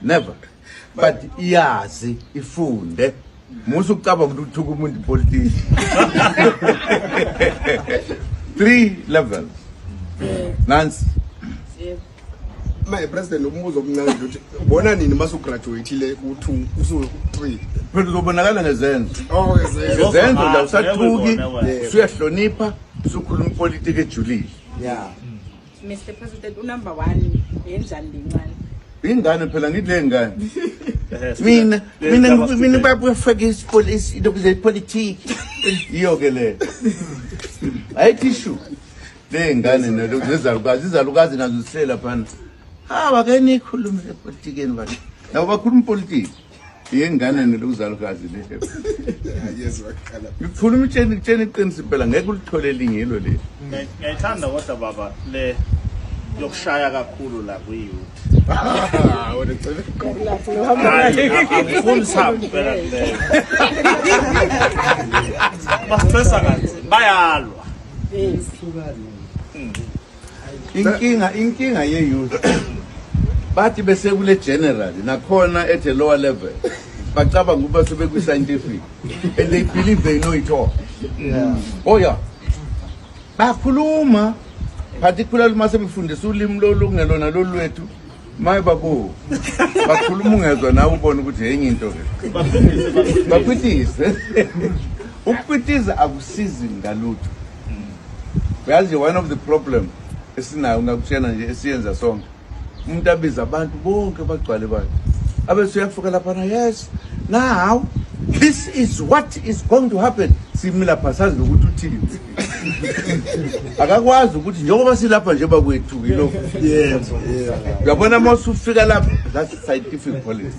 never. But iyazi ifunde musu ucaba ukuthuka umuntu politician. 3 levels. Nancy. My president umbuzo omncane ukuthi ubona nini mase ugraduateile ku2 usu3 phela uzobonakala ngezenzo. Oh Ngezenzo la usathuki uyahlonipha usukhuluma politics ejulile. yeah. Mr. President, number 1 yenjani lencane? Ingane phela ngidle ngane. Mina babufake isipolisi into politics. Iyo ke le. Ayithishu. Le ngane nezalukazi nazo sihlela phana. Wake nikhulume epolitikeni bathi. Nawo bakhuluma politics. Yengane nezalukazi le. Yes wakhala. Ngikhuluma itsheni iqinisi phela ngeke ulithole lingelo le. Ngiyithanda kodwa baba le yokushaya kakhulu la kuyiyouth. Wena cebe. Angifuni sabu phela le. Basifesa kanzi bayalwa. Inkinga ye-youth bathi bese kule general nakhona at a lower level bacabanga ukuba sebekwi-scientific and they believe they know it all. Oh yeah, bakhuluma particularly uma sebefundisa ulimi lokungelona lolwethu maye babo bakhuluma ungezwa nawe ubona ukuthi yenye into ke bakwitise. Ukukwitiza akusizi ngalutho. Uyazi one of the problem esinayo ngakutshena nje esiyenza sonke umuntu abiza abantu bonke bagcwale bakhe abese uyafika lapha na yes now this is what is going to happen simila phasazi ukuthi uthini akakwazi ukuthi njengoba silapha nje bakwethu yilokho uyabona mase ufika lapha that's scientific policy.